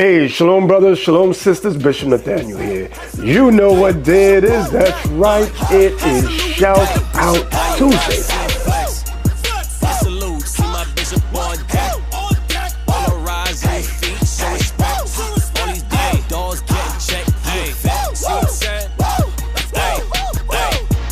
Hey, shalom brothers, shalom sisters, Bishop Nathaniel here. You know what day it is, that's right, it is Shout Out Tuesday.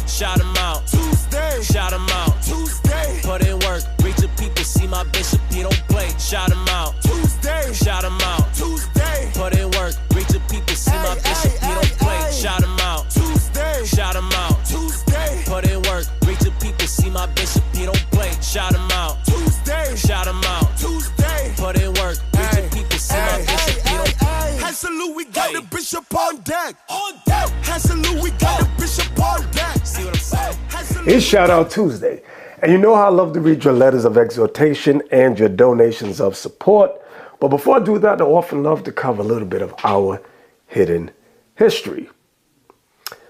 Shout 'em out, Tuesday. Shout 'em out, Tuesday. Put in work, reach the people, see my bishop, he don't play. Shout 'em out, Tuesday. Shout 'em out, Tuesday. Put in work, reach the people, see my bishop, he don't play. Shout 'em out, Tuesday. Shout 'em out, Tuesday. Put in work, reach the people, see my bishop, he don't play. Shout 'em out, Tuesday. Shout 'em out, Tuesday. Put in work, reach the people, see my bishop, he don't play. Hey, salute, we got the bishop on deck. On deck. Hey, salute, we got the bishop on deck. See what I'm saying? It's Shout Out Tuesday. And you know how I love to read your letters of exhortation and your donations of support. But before I do that, I often love to cover a little bit of our hidden history.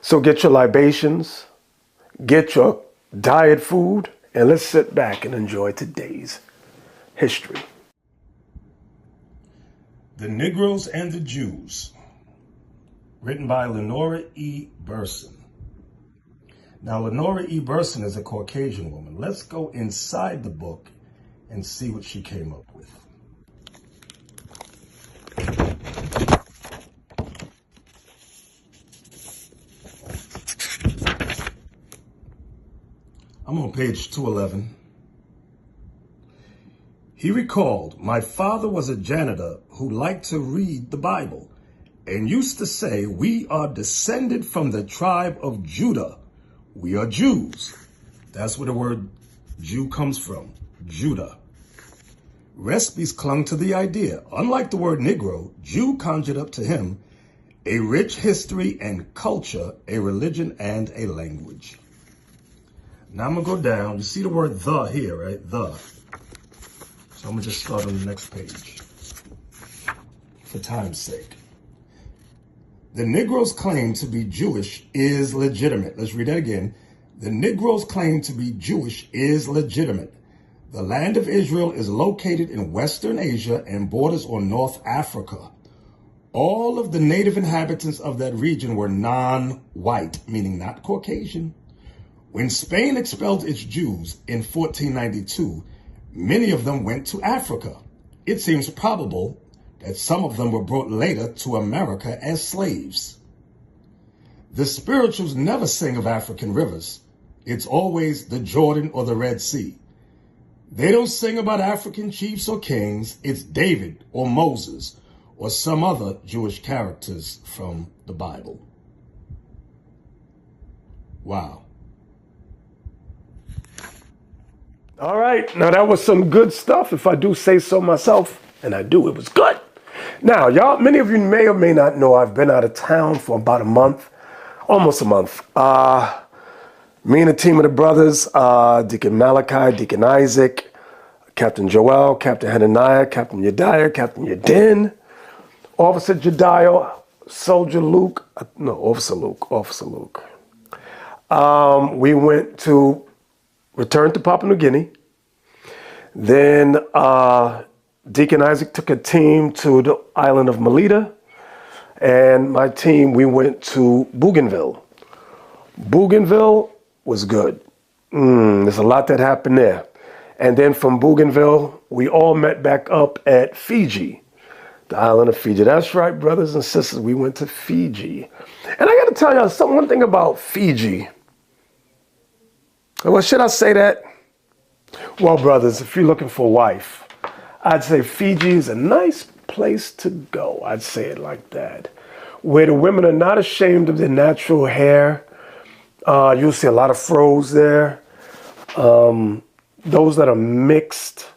So get your libations, get your diet food, and let's sit back and enjoy today's history. The Negroes and the Jews, written by Lenora E. Burson. Now, Lenora E. Burson is a Caucasian woman. Let's go inside the book and see what she came up with. I'm on page 211. He recalled, my father was a janitor who liked to read the Bible and used to say, we are descended from the tribe of Judah. We are Jews. That's where the word Jew comes from, Judah. Recipes clung to the idea. Unlike the word Negro, Jew conjured up to him a rich history and culture, a religion and a language. Now I'm going to go down. You see the word the here, right? The. So I'm going to just start on the next page for time's sake. The Negroes' claim to be Jewish is legitimate. Let's read that again. The Negroes' claim to be Jewish is legitimate. The land of Israel is located in Western Asia and borders on North Africa. All of the native inhabitants of that region were non-white, meaning not Caucasian. When Spain expelled its Jews in 1492, many of them went to Africa. It seems probable that some of them were brought later to America as slaves. The spirituals never sing of African rivers. It's always the Jordan or the Red Sea. They don't sing about African chiefs or kings. It's David or Moses or some other Jewish characters from the Bible. Wow. All right, now that was some good stuff, if I do say so myself, and I do, it was good. Now, y'all, many of you may or may not know I've been out of town for about a month, almost a month. Me and a team of the brothers, Deacon Malachi, Deacon Isaac, Captain Joel, Captain Hananiah, Captain Yediah, Captain Yedin, Officer Jediah, Soldier Luke, Officer Luke. We went to returned to Papua New Guinea. Then Deacon Isaac took a team to the island of Melita. And my team, we went to Bougainville. Bougainville was good. There's a lot that happened there. And then from Bougainville, we all met back up at Fiji, the island of Fiji. That's right, brothers and sisters, we went to Fiji. And I got to tell y'all one thing about Fiji. Well, should I say that? Well, brothers, if you're looking for a wife, I'd say Fiji is a nice place to go. I'd say it like that. Where the women are not ashamed of their natural hair. You'll see a lot of fros there. Those that are mixed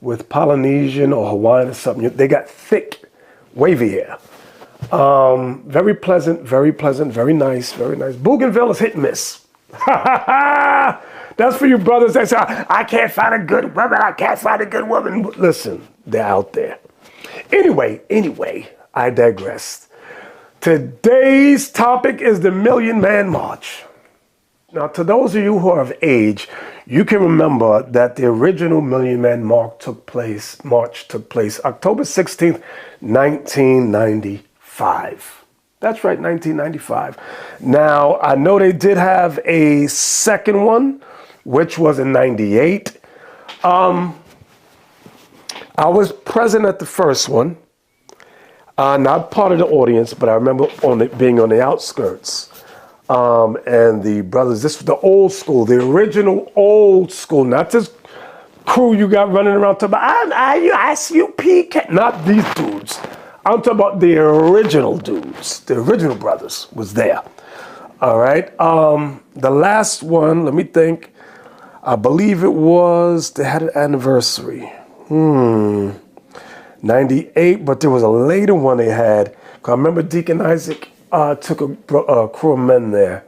with Polynesian or Hawaiian or something, they got thick, wavy hair. Very pleasant, very nice, very nice. Bougainville is hit and miss. That's for you brothers that say, I can't find a good woman, Listen, they're out there. Anyway, I digress. Today's topic is the Million Man March. Now, to those of you who are of age, you can remember that the original Million Man March took place October 16th, 1995. That's right, 1995. Now, I know they did have a second one, which was in 98. I was present at the first one. Not part of the audience, but I remember being on the outskirts. And the brothers, this was the old school, the original old school, not this crew you got running around talking about, ISUP, not these dudes. I'm talking about the original dudes, the original brothers was there. All right. The last one, let me think. I believe it was, they had an anniversary. 98, but there was a later one they had. I remember Deacon Isaac took a crew of men there.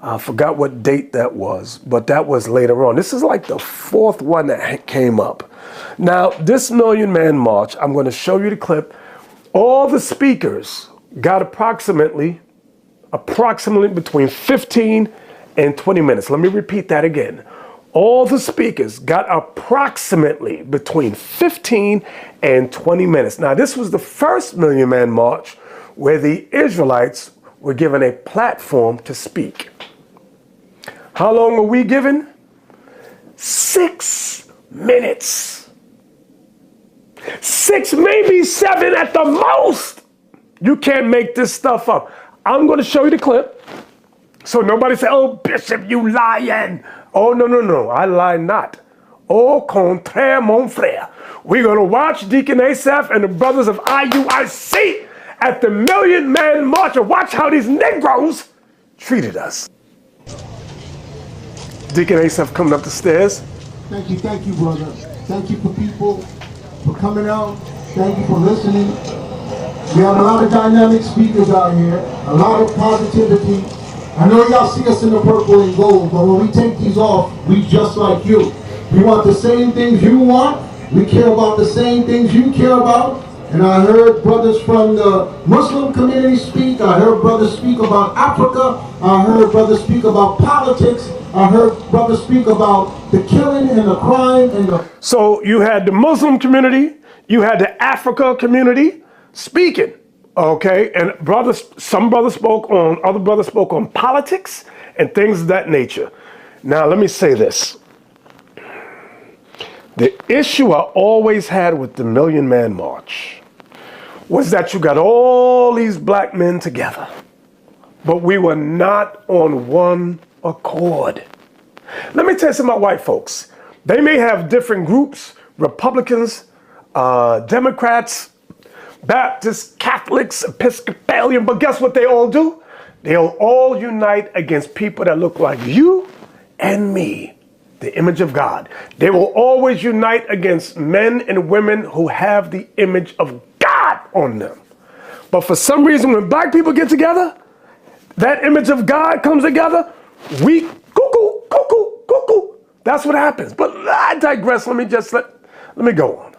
I forgot what date that was, but that was later on. This is like the fourth one that came up. Now, this Million Man March, I'm going to show you the clip. All the speakers got approximately between 15 and 20 minutes. Let me repeat that again. All the speakers got approximately between 15 and 20 minutes. Now, this was the first Million Man March where the Israelites were given a platform to speak. How long were we given? 6 minutes. 6, maybe 7 at the most. You can't make this stuff up. I'm going to show you the clip. So nobody say, oh, Bishop, you lying. Oh, no, I lie not. Au contraire, mon frère. We're going to watch Deacon Asaph and the brothers of IUIC at the Million Man March and watch how these Negroes treated us. Deacon Asaph coming up the stairs. Thank you, brother. Thank you for people for coming out. Thank you for listening. We have a lot of dynamic speakers out here, a lot of positivity. I know y'all see us in the purple and gold, but when we take these off, we just like you. We want the same things you want. We care about the same things you care about. And I heard brothers from the Muslim community speak. I heard brothers speak about Africa. I heard brothers speak about politics. I heard brothers speak about the killing and the crime and the... So you had the Muslim community, you had the Africa community speaking. Okay, and some brothers spoke on, other brothers spoke on politics and things of that nature. Now, let me say this. The issue I always had with the Million Man March was that you got all these black men together, but we were not on one accord. Let me tell you something about white folks. They may have different groups, Republicans, Democrats, Baptists, Catholics, Episcopalian, but guess what they all do? They'll all unite against people that look like you and me, the image of God. They will always unite against men and women who have the image of God on them. But for some reason, when black people get together, that image of God comes together, we cuckoo, cuckoo, cuckoo. That's what happens. But I digress. Let me go on.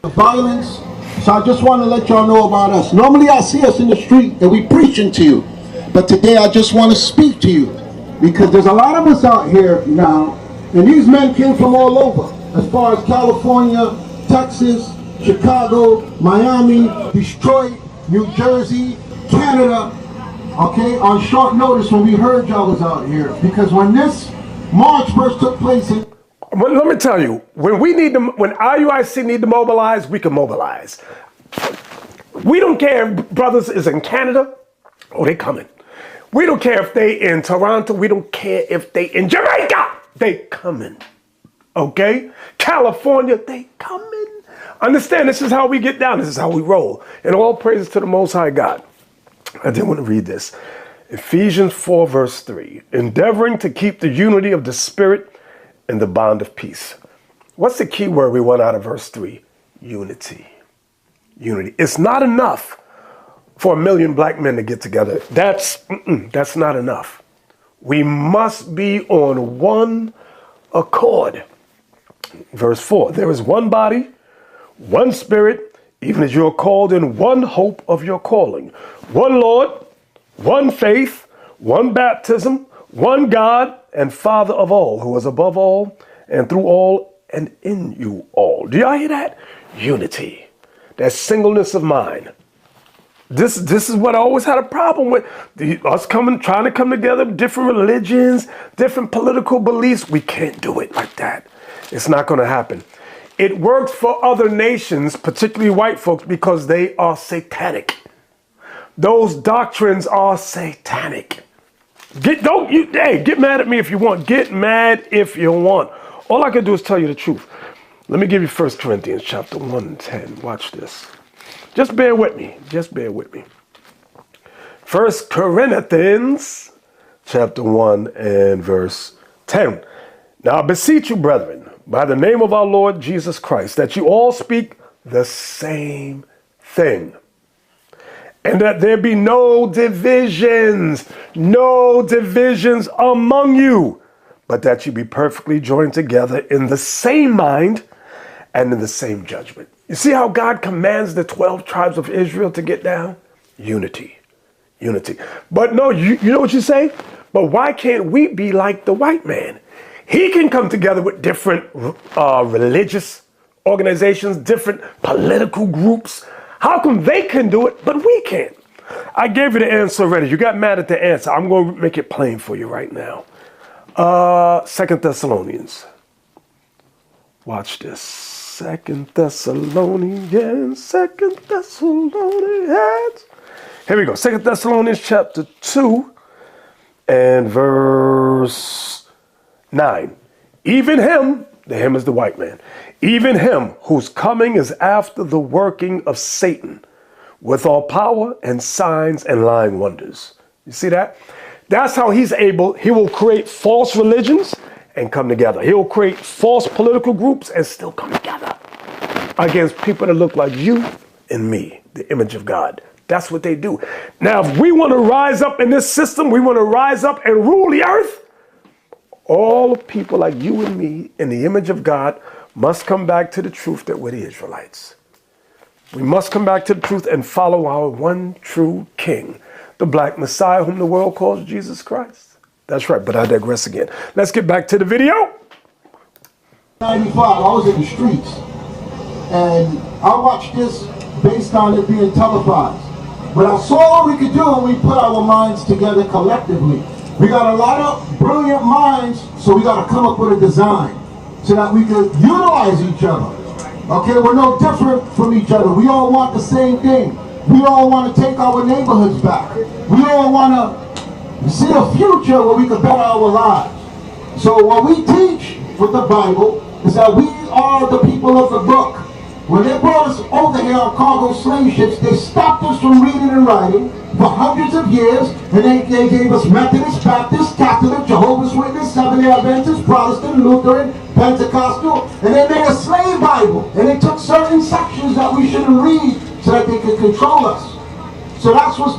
The violence. So I just want to let y'all know about us. Normally I see us in the street and we preaching to you. But today I just want to speak to you. Because there's a lot of us out here now. And these men came from all over. As far as California, Texas, Chicago, Miami, Detroit, New Jersey, Canada. Okay, on short notice when we heard y'all was out here. Because when this march first took place in... Well, let me tell you, when IUIC need to mobilize, we can mobilize. We don't care if brothers is in Canada, they coming. We don't care if they in Toronto, we don't care if they in Jamaica, they coming. Okay? California, they coming. Understand, this is how we get down, this is how we roll. And all praises to the Most High God. I did want to read this. Ephesians 4 verse 3, endeavoring to keep the unity of the Spirit in the bond of peace. What's the key word we want out of verse 3? Unity. Unity. It's not enough for 1 million black men to get together. That's not enough. We must be on one accord. Verse 4, there is one body, one spirit, even as you are called in one hope of your calling. One Lord, one faith, one baptism, One God and Father of all, who is above all and through all and in you all. Do y'all hear that? Unity. That singleness of mind. This is what I always had a problem with. Us trying to come together, different religions, different political beliefs. We can't do it like that. It's not going to happen. It works for other nations, particularly white folks, because they are satanic. Those doctrines are satanic. Get mad at me if you want. Get mad if you want. All I can do is tell you the truth. Let me give you 1 Corinthians chapter 1:10. Watch this. Just bear with me. Just bear with me. 1 Corinthians chapter 1 and verse 10. Now I beseech you, brethren, by the name of our Lord Jesus Christ, that you all speak the same thing, and that there be no divisions among you, but that you be perfectly joined together in the same mind and in the same judgment. You see how God commands the 12 tribes of Israel to get down? Unity. Unity. But no, you know what you say? But why can't we be like the white man? He can come together with different religious organizations, different political groups. How come they can do it, but we can't? I gave you the answer already. You got mad at the answer. I'm going to make it plain for you right now. 2 Thessalonians. Watch this. 2 Thessalonians. Here we go. 2 Thessalonians chapter 2 and verse 9. Even him, the him is the white man, even him whose coming is after the working of Satan, with all power and signs and lying wonders. You see that? That's how he will create false religions and come together. He'll create false political groups and still come together against people that look like you and me, the image of God. That's what they do. Now, if we want to rise up in this system, we want to rise up and rule the earth, all people like you and me in the image of God must come back to the truth that we're the Israelites. We must come back to the truth and follow our one true King, the black Messiah whom the world calls Jesus Christ. That's right, but I digress again. Let's get back to the video. 95, I was in the streets, and I watched this based on it being televised. But I saw what we could do when we put our minds together collectively. We got a lot of brilliant minds, so we got to come up with a design so that we can utilize each other. Okay, we're no different from each other. We all want the same thing. We all want to take our neighborhoods back. We all want to see a future where we can better our lives. So what we teach with the Bible is that we are the people of the book. When they brought us over here on cargo slave ships, they stopped us from reading and writing for hundreds of years, and they gave us Methodist, Baptist, Catholic, Jehovah's Witness, Seventh-day Adventist, Protestant, Lutheran, Pentecostal, and they made a slave Bible, and they took certain sections that we shouldn't read so that they could control us. So that's what's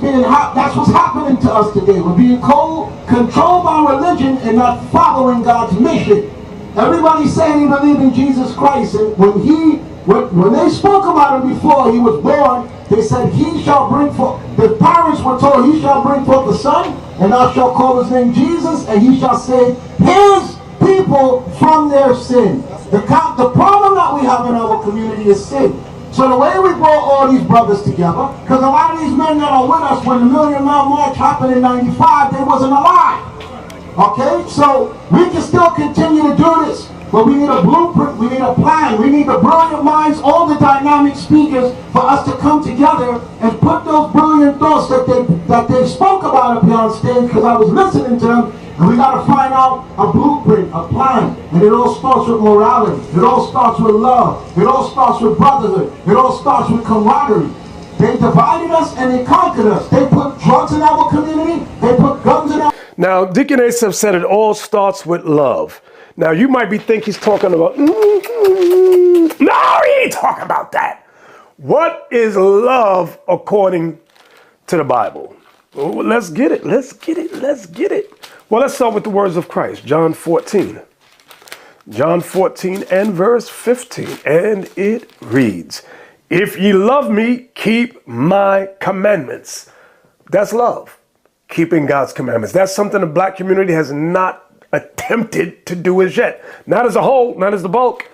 happening to us today. We're being controlled by religion and not following God's mission. Everybody's saying he believed in Jesus Christ, and when they spoke about him before he was born, they said he shall bring forth. The parents were told he shall bring forth the son, and thou shalt call his name Jesus, and he shall save his people from their sin. The problem that we have in our community is sin. So the way we brought all these brothers together, because a lot of these men that are with us when the Million Mile March happened in 95, they wasn't alive. Okay, so we can still continue to do this, but we need a blueprint, we need a plan, we need the brilliant minds, all the dynamic speakers for us to come together and put those brilliant thoughts that they spoke about up here on stage, because I was listening to them. And we got to find out a blueprint, a plan. And it all starts with morality. It all starts with love. It all starts with brotherhood. It all starts with camaraderie. They divided us and they conquered us. They put drugs in our community. They put guns in our... Now, Deacon Asaph said it all starts with love. Now, you might be thinking he's talking about... No, he ain't talking about that. What is love according to the Bible? Well, let's get it. Let's get it. Let's get it. Well, let's start with the words of Christ. John 14. John 14 and verse 15. And it reads, if ye love me, keep my commandments. That's love. keeping God's commandments. That's something the black community has not attempted to do as yet. Not as a whole, not as the bulk.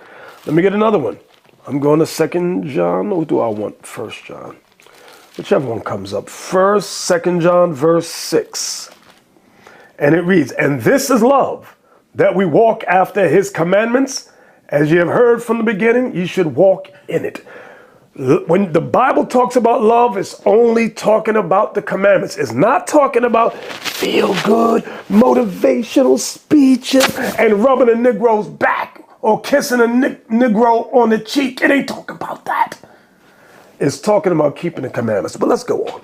Let me get another one. I'm going to 2 John. Or do I want 1 John? Whichever one comes up. 2 John verse 6. And it reads, and this is love, that we walk after his commandments. As you have heard from the beginning, you should walk in it. When the Bible talks about love, it's only talking about the commandments. It's not talking about feel-good, motivational speeches and rubbing a Negro's back or kissing a Negro on the cheek. It ain't talking about that. It's talking about keeping the commandments. But let's go on.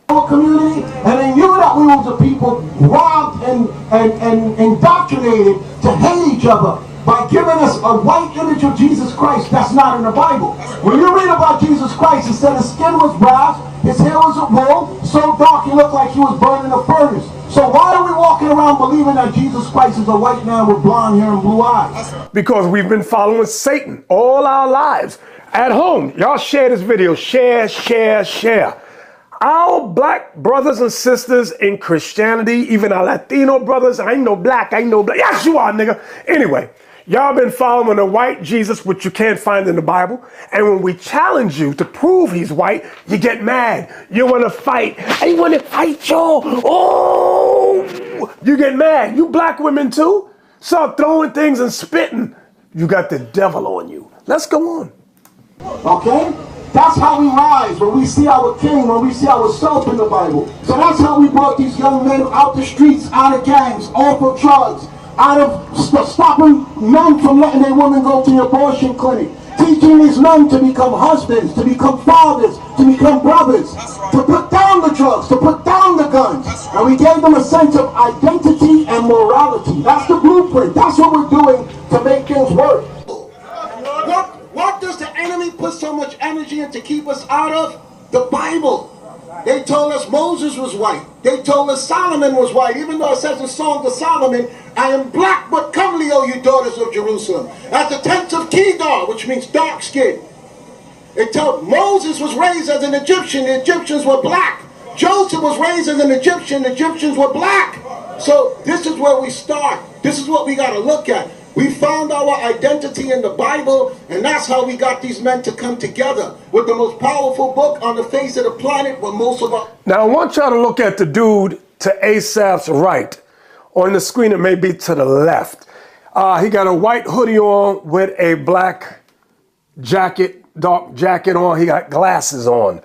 Our community, and they knew that we was a people robbed and indoctrinated to hate each other by giving us a white image of Jesus Christ that's not in the Bible. When you read about Jesus Christ, it said his skin was brass, his hair was a wool, so dark he looked like he was burned in a furnace. So why are we walking around believing that Jesus Christ is a white man with blonde hair and blue eyes? Because we've been following Satan all our lives. At home, y'all share this video. Share, share, share. Our black brothers and sisters in Christianity, even our Latino brothers, I ain't no black, Yes, you are, nigga. Anyway, y'all been following a white Jesus, which you can't find in the Bible. And when we challenge you to prove he's white, you get mad. You want to fight. I want to fight y'all. Oh, you get mad. You black women too. Start throwing things and spitting. You got the devil on you. Let's go on. Okay? That's how we rise when we see our king, when we see ourselves in the Bible. So that's how we brought these young men out the streets, out of gangs, off of drugs, out of stopping men from letting their women go to the abortion clinic, teaching these men to become husbands, to become fathers, to become brothers, to put down the drugs, to put down the guns. And we gave them a sense of identity and morality. That's the blueprint. That's what we're doing to make things work. What does the enemy put so much energy in to keep us out of? The Bible. They told us Moses was white. They told us Solomon was white. Even though it says in Song of Solomon, I am black but comely, O you daughters of Jerusalem. At the tent of Kedar, which means dark skin. It told Moses was raised as an Egyptian. The Egyptians were black. Joseph was raised as an Egyptian. The Egyptians were black. So this is where we start. This is what we got to look at. We found our identity in the Bible, and that's how we got these men to come together with the most powerful book on the face of the planet. But most of us. Now I want y'all to look at the dude to Asaph's right. On the screen, it may be to the left. He got a white hoodie on with a black jacket, dark jacket on. He got glasses on.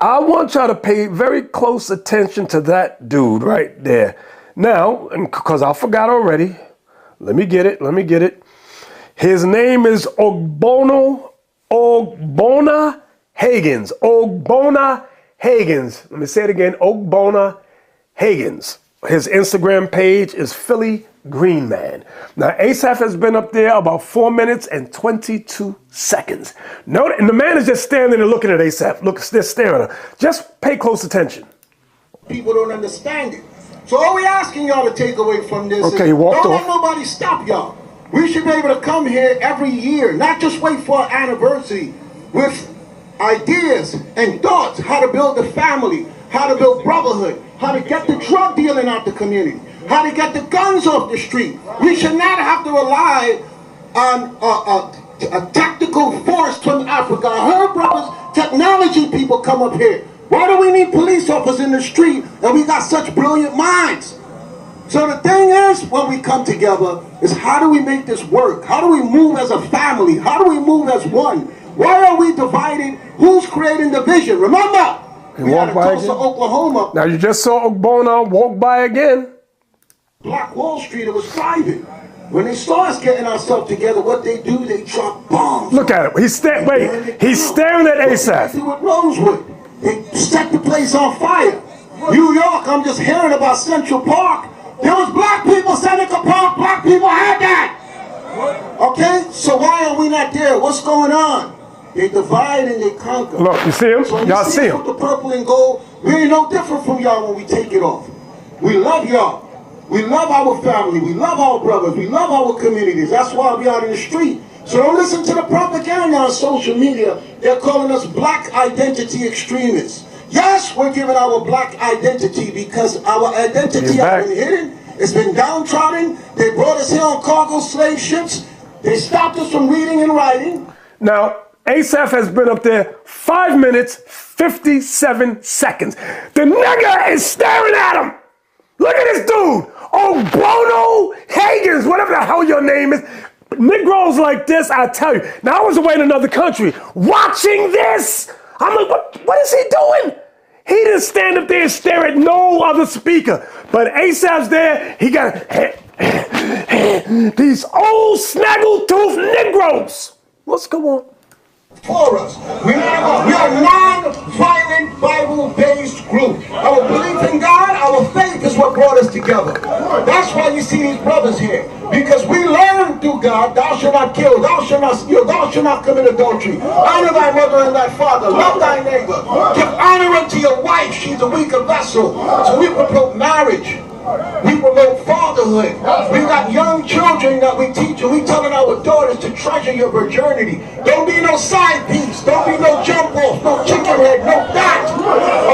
I want y'all to pay very close attention to that dude right there. Now, because I forgot already. Let me get it. His name is Ogbonna Hagins. Ogbonna Hagins. Let me say it again. Ogbonna Hagins. His Instagram page is Philly Green Man. Now, Asaph has been up there about 4 minutes and 22 seconds. Note, and the man is just standing there looking at Asaph. Look, they're staring at him. Just pay close attention. People don't understand it. So all we're asking y'all to take away from this is don't let nobody stop y'all. We should be able to come here every year, not just wait for our anniversary, with ideas and thoughts, how to build a family, how to build brotherhood, how to get the drug dealing out the community, how to get the guns off the street. We should not have to rely on a tactical force from Africa. I heard brothers, technology people come up here. Why do we need police officers in the street and we got such brilliant minds? So the thing is, when we come together, is how do we make this work? How do we move as a family? How do we move as one? Why are we divided? Who's creating division? Remember, we had a Tulsa, Oklahoma. Now you just saw Ogbonna walk by again. Black Wall Street, it was private. When they saw us getting ourselves together, what they do, they drop bombs. Look at him. He's staring at Asaph. They do with Rosewood. They set the place on fire. New York, I'm just hearing about Central Park. There was black people, Seneca Park, black people had that. Okay, so why are we not there? What's going on? They divide and they conquer. Look, you see him? So y'all see him? With the purple and gold, we ain't no different from y'all when we take it off. We love y'all. We love our family. We love our brothers. We love our communities. That's why we out in the street. So don't listen to the propaganda on social media. They're calling us black identity extremists. Yes, we're giving our black identity because our identity has been hidden. It's been downtrodden. They brought us here on cargo slave ships. They stopped us from reading and writing. Now, Asaph has been up there 5 minutes, 57 seconds. The nigga is staring at him. Look at this dude. Oh, Bono Higgins, whatever the hell your name is. Negroes like this, I tell you. Now, I was away in another country watching this. I'm like, what is he doing? He didn't stand up there and stare at no other speaker. But Asaph's there. He got these old snaggle-toothed Negroes. What's going on? For us. We are a non-violent Bible-based group. Our belief in God, our faith is what brought us together. That's why you see these brothers here. Because we learned through God, thou shalt not kill, thou shalt not steal, thou shalt not commit adultery. Honor thy mother and thy father. Love thy neighbor. Give honor unto your wife. She's a weaker vessel. So we promote marriage. We promote fatherhood. We got young children that we teach, and we telling our daughters to treasure your virginity. Don't be no side piece. Don't be no jump off, no chicken head, no that.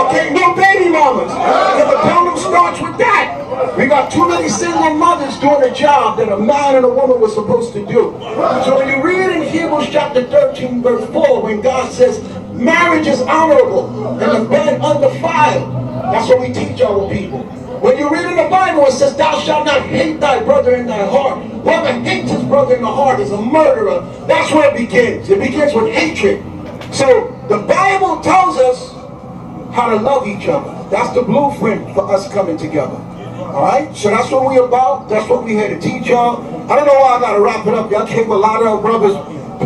Okay, no baby mamas. And the condom starts with that. We got too many single mothers doing a job that a man and a woman were supposed to do. So when you read in Hebrews chapter 13, verse 4, when God says marriage is honorable and the bed undefiled, that's what we teach our people. When you read in the Bible, it says, thou shalt not hate thy brother in thy heart. Whoever hates his brother in the heart is a murderer. That's where it begins. It begins with hatred. So the Bible tells us how to love each other. That's the blueprint for us coming together. All right? So that's what we're about. That's what we're here to teach y'all. I don't know why I got to wrap it up. Y'all gave a lot of brothers,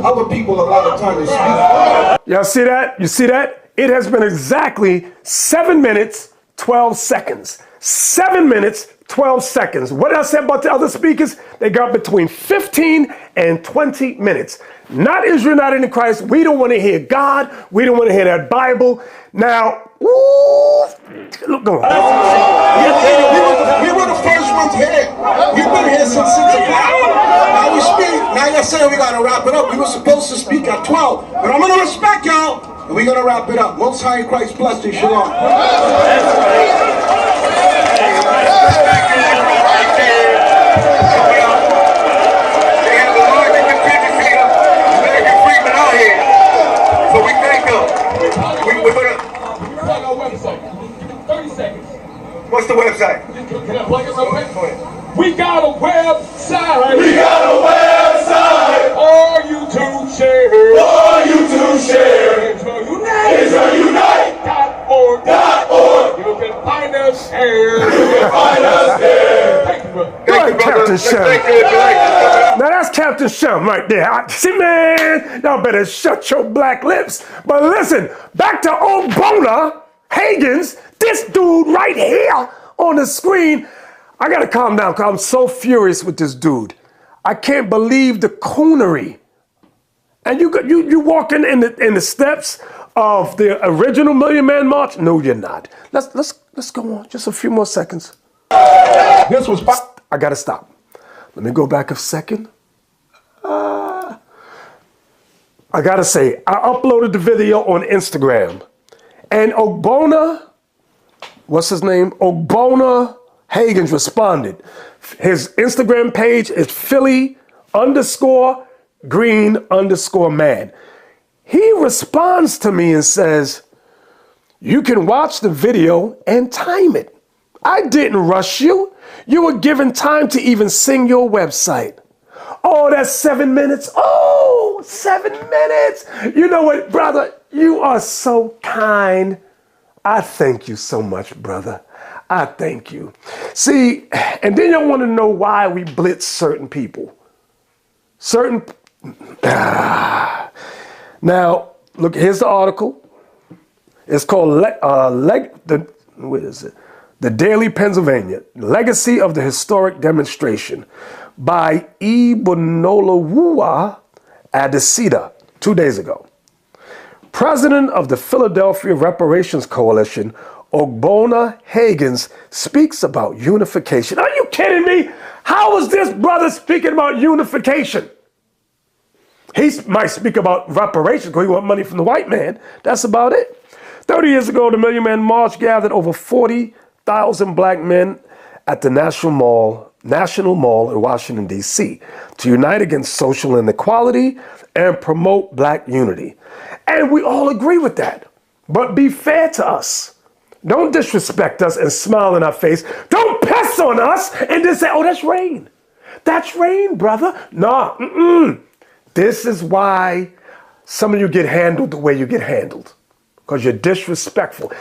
other people a lot of time to speak. Y'all see that? You see that? It has been exactly 7 minutes, 12 seconds. 7 minutes, 12 seconds. What did I say about the other speakers? They got between 15 and 20 minutes. Not Israel, not in Christ. We don't want to hear God. We don't want to hear that Bible. Now, look, go on. We were the first ones here. We've been here since 6 o'clock. Now we speak. Now you're saying we got to wrap it up. We were supposed to speak at 12. But I'm going to respect y'all. And we're going to wrap it up. Most High in Christ blessed and shalom. What's the website? Can I plug it real quick? We got a website. We got a website. For you to share. For you to share. IsraelUnite.org. You can find us there. You can find us there. Thank you, brother. Good, Captain Shem. Now that's Captain Shem right there. See, man, y'all better shut your black lips. But listen, back to old Bona Higgins, this dude right here on the screen. I gotta calm down because I'm so furious with this dude. I can't believe the coonery. And you walking in the steps of the original Million Man March? No, you're not. Let's go on. Just a few more seconds. This was. I gotta stop. Let me go back a second. I gotta say, I uploaded the video on Instagram, and Ogbona, what's his name? Ogbona Higgins responded. His Instagram page is Philly_green_man. He responds to me and says, you can watch the video and time it. I didn't rush you. You were given time to even sing your website. Oh, that's 7 minutes. Oh, 7 minutes. You know what, brother? You are so kind. I thank you so much, brother. I thank you. See, and then y'all want to know why we blitz certain people. Now, look, here's the article. It's called The Daily Pennsylvania, Legacy of the Historic Demonstration by Ibonolawua Adesida, 2 days ago. President of the Philadelphia Reparations Coalition, Ogbona Higgins, speaks about unification. Are you kidding me? How is this brother speaking about unification? He might speak about reparations because he wants money from the white man. That's about it. 30 years ago, the Million Man March gathered over 40,000 black men at the National Mall in Washington, D.C. to unite against social inequality and promote black unity. And we all agree with that. But be fair to us. Don't disrespect us and smile in our face. Don't piss on us and then say, oh, that's rain. That's rain, brother. Nah, This is why some of you get handled the way you get handled. Because you're disrespectful.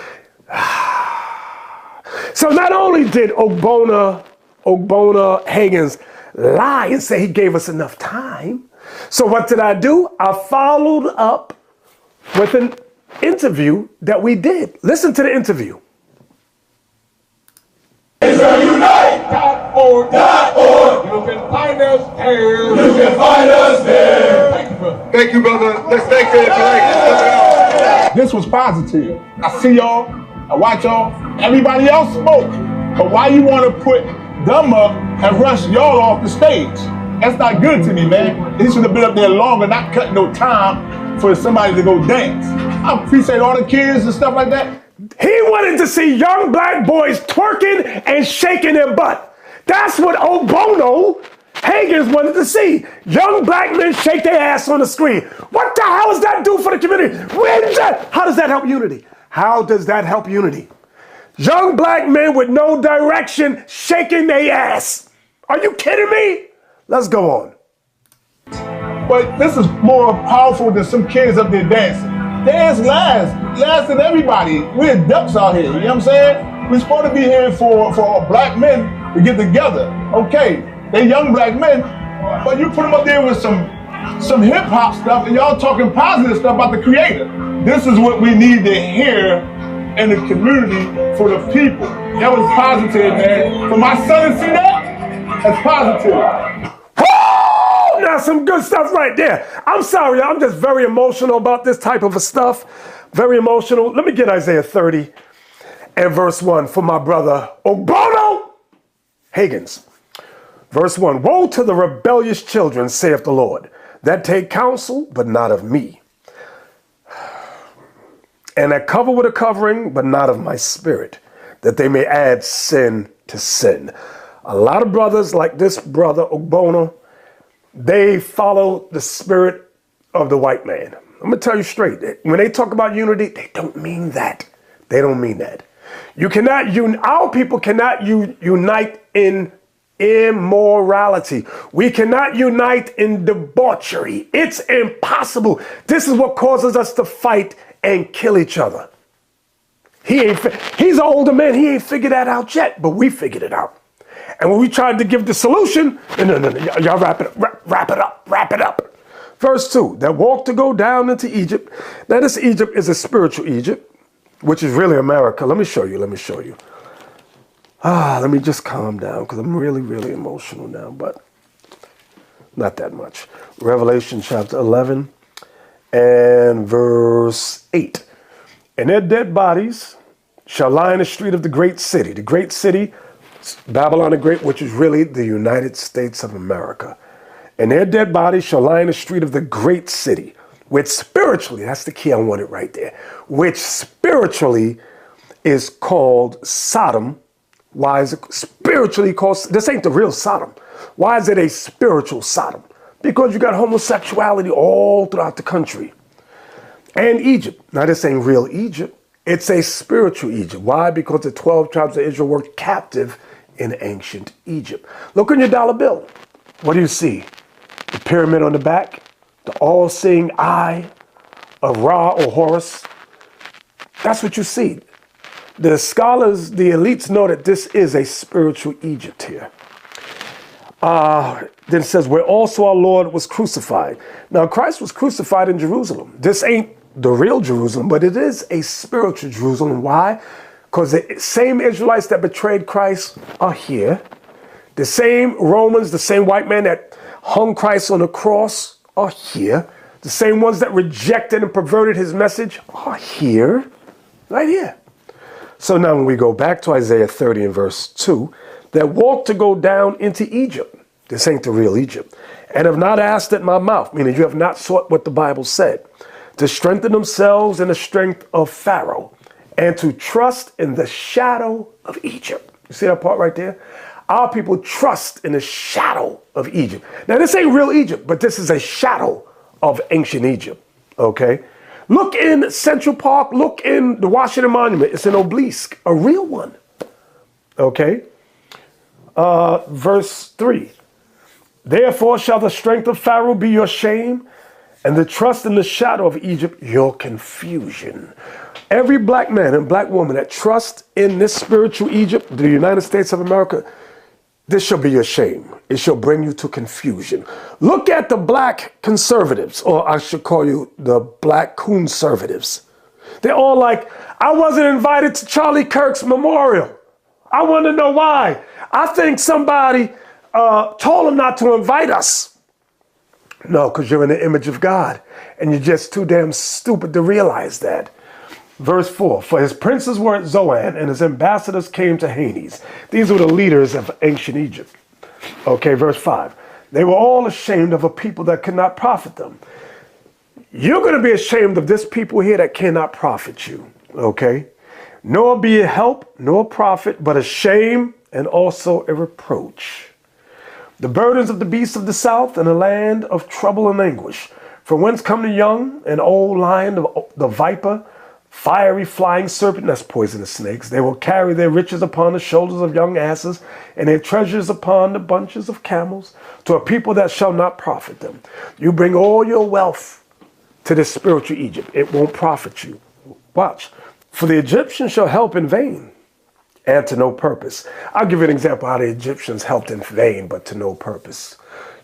So not only did Ogbonna Higgins lie and say he gave us enough time. So what did I do? I followed up with an interview that we did. Listen to the interview. Israelunite.org. You can find us there. You can find us there. Thank you, brother. Thank you, brother. Let's thank you tonight. This was positive. I see y'all, I watch y'all. Everybody else spoke. But why you want to put them up and rush y'all off the stage? That's not good to me, man. He should have been up there longer, not cutting no time for somebody to go dance. I appreciate all the kids and stuff like that. He wanted to see young black boys twerking and shaking their butt. That's what Ogbonna Higgins wanted to see. Young black men shake their ass on the screen. What the hell does that do for the community? How does that help unity? How does that help unity? Young black men with no direction shaking their ass. Are you kidding me? Let's go on. But this is more powerful than some kids up there dancing. Dance lasts than everybody. We're adults out here, you know what I'm saying? We're supposed to be here for black men to get together. Okay, they're young black men, but you put them up there with some hip hop stuff and y'all talking positive stuff about the creator. This is what we need to hear in the community for the people. That was positive, man. For my son to see that, that's positive. Now some good stuff right there. I'm sorry, I'm just very emotional about this type of stuff. Very emotional. Let me get Isaiah 30 and verse 1 for my brother Ogbonna Higgins. Verse 1, woe to the rebellious children, saith the Lord, that take counsel, but not of me, and that cover with a covering, but not of my spirit, that they may add sin to sin. A lot of brothers like this brother Ogbonna, they follow the spirit of the white man. I'm going to tell you straight. When they talk about unity, they don't mean that. They don't mean that. You cannot, our people cannot unite in immorality. We cannot unite in debauchery. It's impossible. This is what causes us to fight and kill each other. He's an older man. He ain't figured that out yet, but we figured it out. And when we tried to give the solution, no, y'all wrap it up. Verse 2, that walked to go down into Egypt. Now this Egypt is a spiritual Egypt, which is really America. Let me show you. Let me just calm down because I'm really, really emotional now, but not that much. Revelation chapter 11 and verse 8. And their dead bodies shall lie in the street of the great city. The great city, Babylon the Great, which is really the United States of America. And their dead bodies shall lie in the street of the great city, which spiritually, that's the key, I want it right there, which spiritually is called Sodom. Why is it spiritually called? This ain't the real Sodom. Why is it a spiritual Sodom? Because you got homosexuality all throughout the country. And Egypt. Now this ain't real Egypt. It's a spiritual Egypt. Why? Because the 12 tribes of Israel were captive in ancient Egypt. Look on your dollar bill. What do you see? The pyramid on the back, the all-seeing eye of Ra or Horus. That's what you see. The scholars, the elites know that this is a spiritual Egypt here. Then it says, where also our Lord was crucified. Now, Christ was crucified in Jerusalem. This ain't the real Jerusalem, but it is a spiritual Jerusalem. Why? Because the same Israelites that betrayed Christ are here. The same Romans, the same white man that hung Christ on the cross are here. The same ones that rejected and perverted his message are here, right here. So now when we go back to Isaiah 30 and verse 2, that walked to go down into Egypt. This ain't the real Egypt. And have not asked at my mouth, meaning you have not sought what the Bible said. to strengthen themselves in the strength of Pharaoh, and to trust in the shadow of Egypt. You see that part right there? Our people trust in the shadow of Egypt. Now, this ain't real Egypt, but this is a shadow of ancient Egypt, okay? Look in Central Park, look in the Washington Monument. It's an obelisk, a real one, okay? Verse 3. Therefore shall the strength of Pharaoh be your shame, and the trust in the shadow of Egypt your confusion. Every black man and black woman that trusts in this spiritual Egypt, the United States of America, this shall be your shame. It shall bring you to confusion. Look at the black conservatives, or I should call you the black conservatives. They're all like, I wasn't invited to Charlie Kirk's memorial. I want to know why. I think somebody told them not to invite us. No, because you're in the image of God, and you're just too damn stupid to realize that. Verse 4, for his princes were at Zoan, and his ambassadors came to Hades. These were the leaders of ancient Egypt. Okay, verse 5, they were all ashamed of a people that could not profit them. You're going to be ashamed of this people here that cannot profit you, okay? Nor be a help, nor profit, but a shame and also a reproach. The burdens of the beasts of the south, and a land of trouble and anguish. From whence come the young and old lion, the viper, fiery flying serpent, that's poisonous snakes. They will carry their riches upon the shoulders of young asses, and their treasures upon the bunches of camels, to a people that shall not profit them. You bring all your wealth to this spiritual Egypt. It won't profit you. Watch. For the Egyptians shall help in vain, and to no purpose. I'll give you an example how the Egyptians helped in vain, but to no purpose.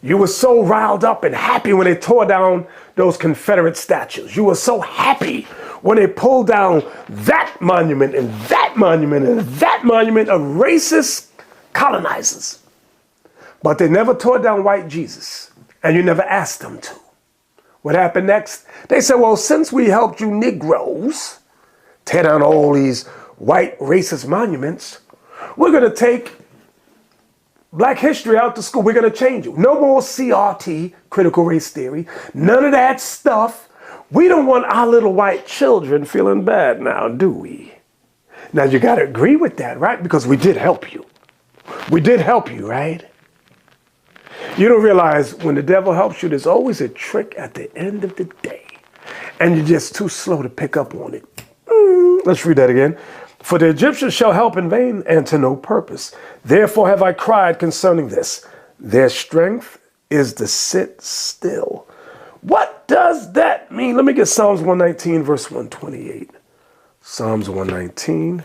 You were so riled up and happy when they tore down those Confederate statues. You were so happy when they pulled down that monument and that monument and that monument of racist colonizers. But they never tore down white Jesus, and you never asked them to. What happened next? They said, well, since we helped you Negroes tear down all these white racist monuments, we're going to take Black history out to school. We're going to change it. No more CRT, critical race theory. None of that stuff. We don't want our little white children feeling bad now, do we? Now, you got to agree with that, right? Because we did help you. We did help you, right? You don't realize when the devil helps you, there's always a trick at the end of the day. And you're just too slow to pick up on it. Let's read that again. For the Egyptians shall help in vain and to no purpose. Therefore have I cried concerning this. Their strength is to sit still. What does that mean? Let me get Psalms 119, verse 128. Psalms 119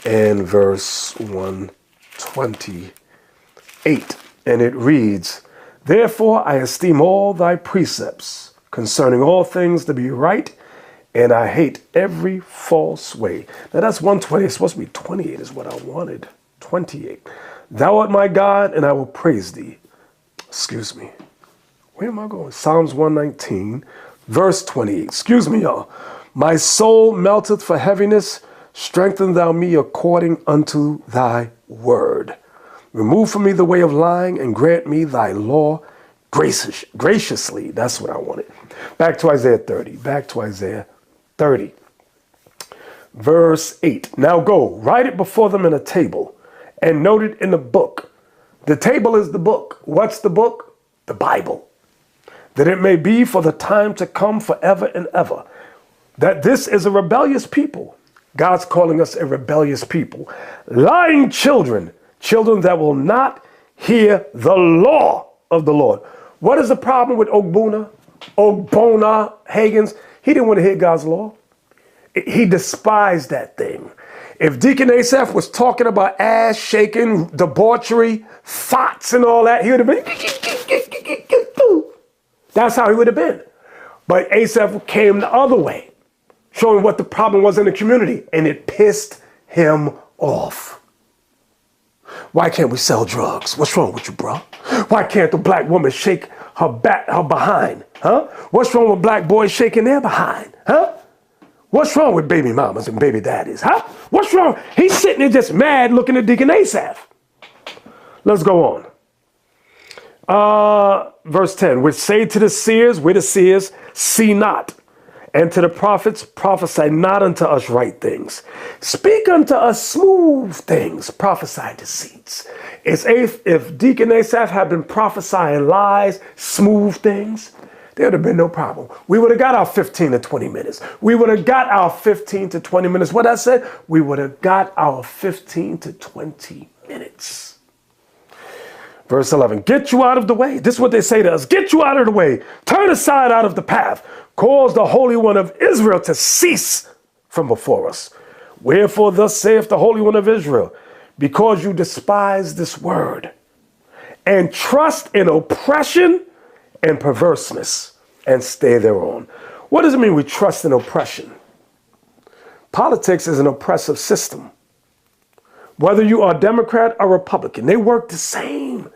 and verse 128. And it reads, therefore I esteem all thy precepts concerning all things to be right, and I hate every false way. Now that's 120. It's supposed to be 28 is what I wanted. 28. Thou art my God, and I will praise thee. Excuse me. Where am I going? Psalms 119, verse 28. Excuse me, y'all. My soul melteth for heaviness. Strengthen thou me according unto thy word. Remove from me the way of lying, and grant me thy law graciously. That's what I wanted. Back to Isaiah 30. Back to Isaiah 30. Verse 8. Now go, write it before them in a table, and note it in the book. The table is the book. What's the book? The Bible. That it may be for the time to come forever and ever. That this is a rebellious people. God's calling us a rebellious people. Lying children. Children that will not hear the law of the Lord. What is the problem with Ogbonna Hagins? He didn't want to hear God's law. He despised that thing. If Deacon Asaph was talking about ass shaking, debauchery, thoughts and all that, he would have been, that's how he would have been. But Asaph came the other way, showing what the problem was in the community, and it pissed him off. Why can't we sell drugs? What's wrong with you, bro? Why can't the black woman shake her behind? Huh? What's wrong with black boys shaking their behind? Huh? What's wrong with baby mamas and baby daddies? Huh? What's wrong? He's sitting there just mad looking at Deacon Asaph. Let's go on. Verse 10, which say to the seers, we're the seers, see not. And to the prophets, prophesy not unto us right things. Speak unto us smooth things, prophesy deceits. It's if Deacon Asaph had been prophesying lies, smooth things, there would have been no problem. We would have got our 15 to 20 minutes. We would have got our 15 to 20 minutes. What I said, we would have got our 15 to 20 minutes. Verse 11, get you out of the way. This is what they say to us. Get you out of the way. Turn aside out of the path. Cause the Holy One of Israel to cease from before us. Wherefore thus saith the Holy One of Israel, because you despise this word and trust in oppression and perverseness and stay thereon. What does it mean we trust in oppression? Politics is an oppressive system. Whether you are Democrat or Republican, they work the same.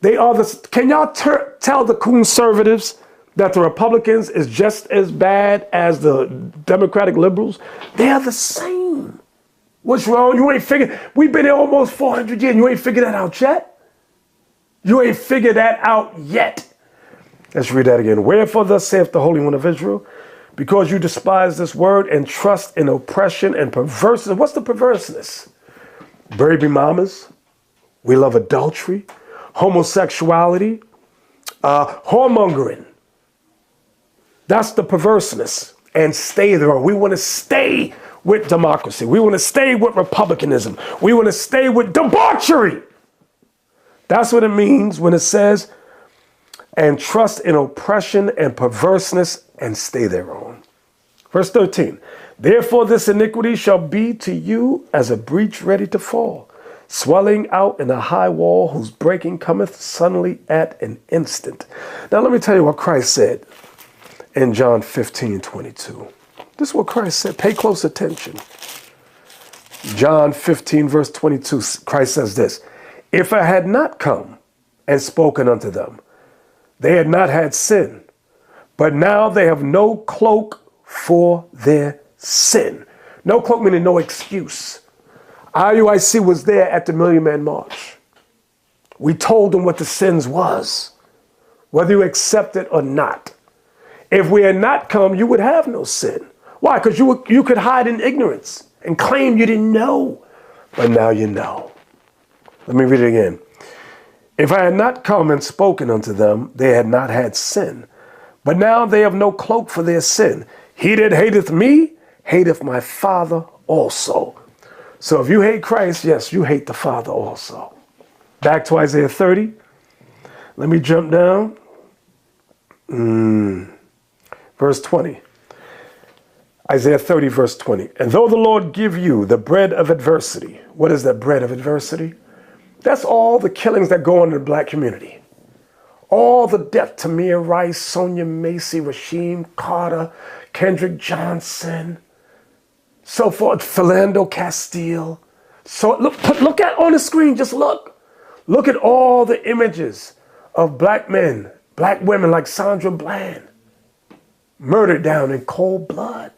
They are the. Can y'all tell the conservatives that the Republicans is just as bad as the Democratic liberals? They are the same. What's wrong? You ain't figured. We've been here almost 400 years. You ain't figured that out yet. You ain't figured that out yet. Let's read that again. Wherefore thus saith the Holy One of Israel, because you despise this word and trust in oppression and perverseness. What's the perverseness? Baby mamas. We love adultery, homosexuality, whoremongering. That's the perverseness. And stay there. We want to stay with democracy. We want to stay with republicanism. We want to stay with debauchery. That's what it means when it says, and trust in oppression and perverseness and stay thereon. Verse 13, therefore this iniquity shall be to you as a breach ready to fall, swelling out in a high wall whose breaking cometh suddenly at an instant. Now let me tell you what Christ said in John 15:22. This is what Christ said. Pay close attention. John 15 verse 22, Christ says this, if I had not come and spoken unto them, they had not had sin, but now they have no cloak for their sin. No cloak meaning no excuse. IUIC was there at the Million Man March. We told them what the sins was, whether you accept it or not. If we had not come, you would have no sin. Why? Because you could hide in ignorance and claim you didn't know, but now you know. Let me read it again. If I had not come and spoken unto them, they had not had sin. But now they have no cloak for their sin. He that hateth me, hateth my Father also. So if you hate Christ, yes, you hate the Father also. Back to Isaiah 30. Let me jump down. Verse 20. Isaiah 30, verse 20. And though the Lord give you the bread of adversity. What is that bread of adversity? That's all the killings that go on in the black community. All the death, Tamir Rice, Sonia Macy, Rasheem Carter, Kendrick Johnson, so forth, Philando Castile. So look at on the screen, just look. Look at all the images of black men, black women like Sandra Bland, murdered down in cold blood.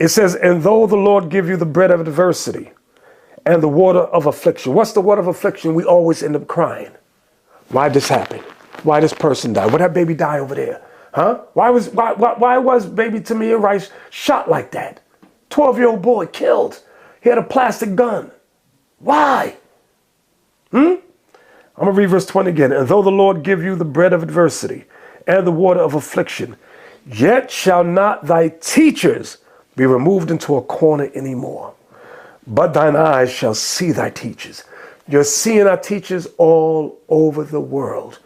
It says, and though the Lord give you the bread of adversity and the water of affliction. What's the water of affliction? We always end up crying. Why this happened? Why this person died? Why that baby die over there? Huh? Why was baby Tamir Rice shot like that? 12-year-old boy killed. He had a plastic gun. Why? I'm going to read verse 20 again. And though the Lord give you the bread of adversity and the water of affliction, yet shall not thy teachers be removed into a corner anymore. But thine eyes shall see thy teachers. You're seeing our teachers all over the world.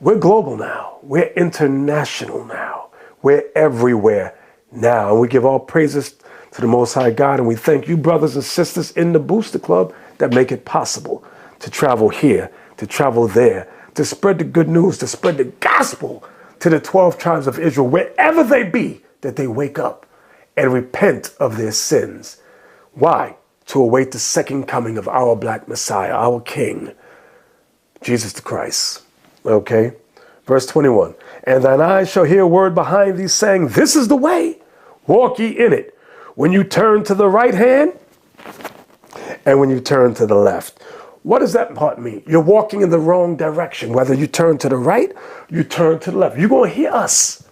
We're global now. We're international now. We're everywhere now. And we give all praises to the Most High God. And we thank you, brothers and sisters in the Booster Club, that make it possible to travel here, to travel there, to spread the good news, to spread the gospel to the 12 tribes of Israel, wherever they be, that they wake up and repent of their sins. Why? To await the second coming of our black Messiah, our King, Jesus the Christ. Okay? Verse 21. And thine eyes shall hear a word behind thee saying, this is the way, walk ye in it. When you turn to the right hand and when you turn to the left. What does that part mean? You're walking in the wrong direction. Whether you turn to the right, you turn to the left. You're going to hear us.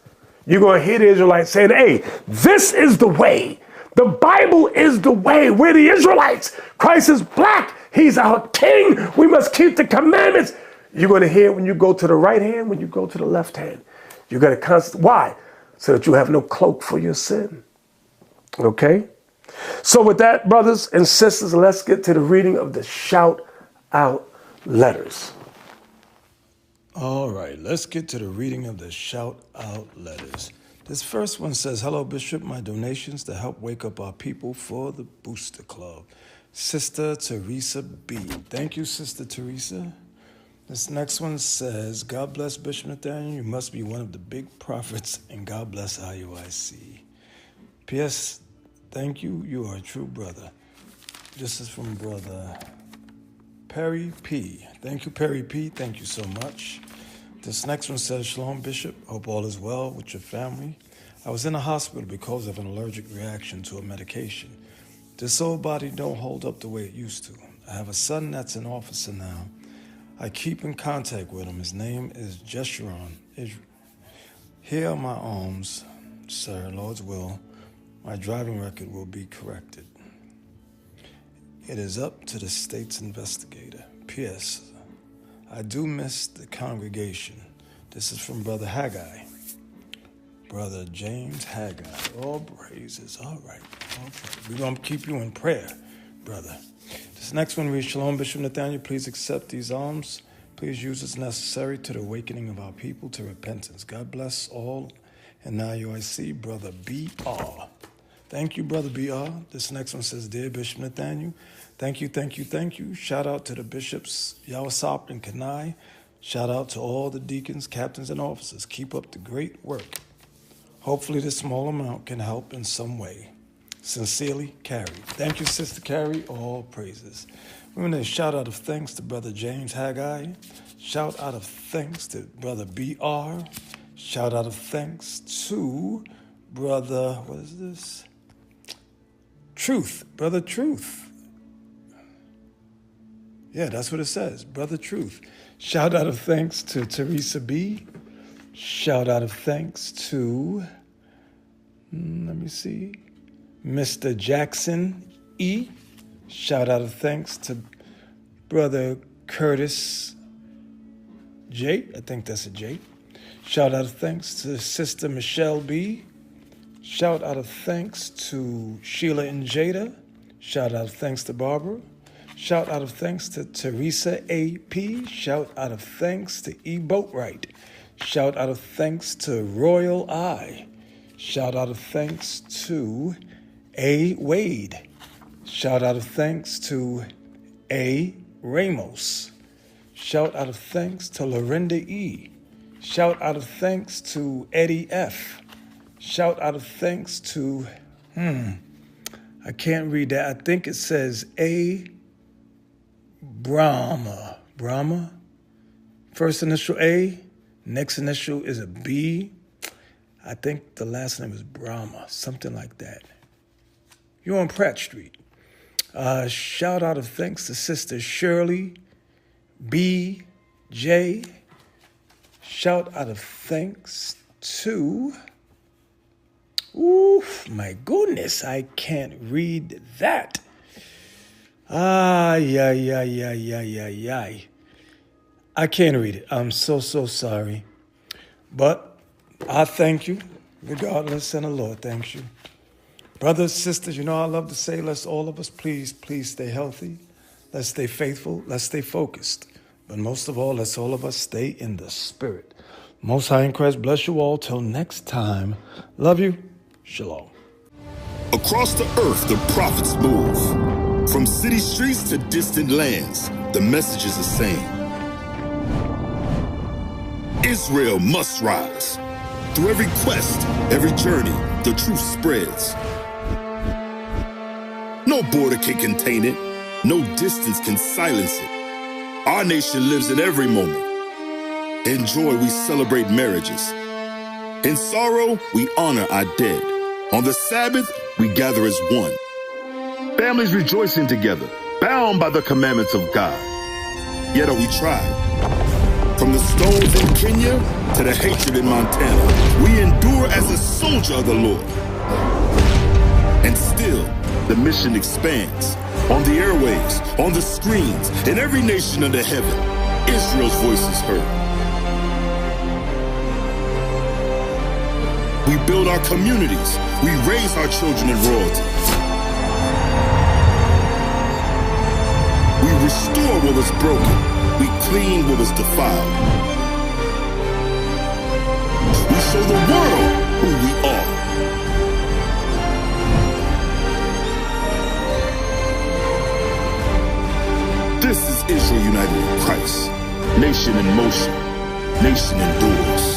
You're going to hear the Israelites saying, hey, this is the way. The Bible is the way. We're the Israelites. Christ is black. He's our king. We must keep the commandments. You're going to hear when you go to the right hand, when you go to the left hand. You're going to why? So that you have no cloak for your sin. Okay? So with that, brothers and sisters, let's get to the reading of the shout out letters. All right, let's get to the reading of the shout out letters. This first one says, hello, Bishop, my donations to help wake up our people for the Booster Club. Sister Teresa B. Thank you, Sister Teresa. This next one says, God bless Bishop Nathaniel. You must be one of the big prophets, and God bless IUIC. P.S. Thank you. You are a true brother. This is from Brother Perry P. Thank you, Perry P. Thank you so much. This next one says, Shalom, Bishop. Hope all is well with your family. I was in a hospital because of an allergic reaction to a medication. This old body don't hold up the way it used to. I have a son that's an officer now. I keep in contact with him. His name is Jeshurun. Here are my arms, sir, Lord's will. My driving record will be corrected. It is up to the state's investigator. P.S. I do miss the congregation. This is from Brother Haggai. Brother James Haggai. All praises. All right. We're going to keep you in prayer, brother. This next one reads, Shalom, Bishop Nathaniel. Please accept these alms. Please use as necessary to the awakening of our people to repentance. God bless all. And now I see Brother B.R. Thank you, Brother B.R. This next one says, Dear Bishop Nathaniel, thank you, thank you, thank you. Shout out to the bishops, Yawasop and Kanai. Shout out to all the deacons, captains, and officers. Keep up the great work. Hopefully this small amount can help in some way. Sincerely, Carrie. Thank you, Sister Carrie. All praises. We're going to shout out of thanks to Brother James Haggai. Shout out of thanks to Brother B.R. Shout out of thanks to Brother, what is this? Truth. Brother Truth. Yeah, that's what it says. Brother Truth. Shout out of thanks to Teresa B. Shout out of thanks to, let me see, Mr. Jackson E. Shout out of thanks to Brother Curtis J. I think that's a J. Shout out of thanks to Sister Michelle B. Shout out of thanks to Sheila and Jada. Shout out of thanks to Barbara. Shout out of thanks to Teresa A.P. Shout out of thanks to E. Boatwright. Shout out of thanks to Royal I. Shout out of thanks to A. Wade. Shout out of thanks to A. Ramos. Shout out of thanks to Lorinda E. Shout out of thanks to Eddie F. Shout out of thanks to, I can't read that. I think it says A. Brahma. Brahma? First initial A, next initial is a B. I think the last name is Brahma, something like that. You're on Pratt Street. Shout out of thanks to Sister Shirley B. J. Shout out of thanks to, oof, my goodness, I can't read that. I can't read it. I'm so sorry. But I thank you, regardless, and the Lord thanks you. Brothers, sisters, you know I love to say, let's all of us please stay healthy. Let's stay faithful. Let's stay focused. But most of all, let's all of us stay in the spirit. Most High in Christ bless you all. Till next time. Love you. Shalom. Across the earth, the prophets move. From city streets to distant lands, the message is the same. Israel must rise. Through every quest, every journey, the truth spreads. No border can contain it. No distance can silence it. Our nation lives in every moment. In joy, we celebrate marriages. In sorrow, we honor our dead. On the Sabbath, we gather as one. Families rejoicing together, bound by the commandments of God. yet are we tried. From the stones in Kenya to the hatred in Montana, we endure as a soldier of the Lord. And still, the mission expands. On the airwaves, on the screens, in every nation under heaven, Israel's voice is heard. We build our communities. We raise our children in royalty. We restore what was broken. We clean what was defiled. We show the world who we are. This is Israel united in Christ. Nation in motion. Nation endures.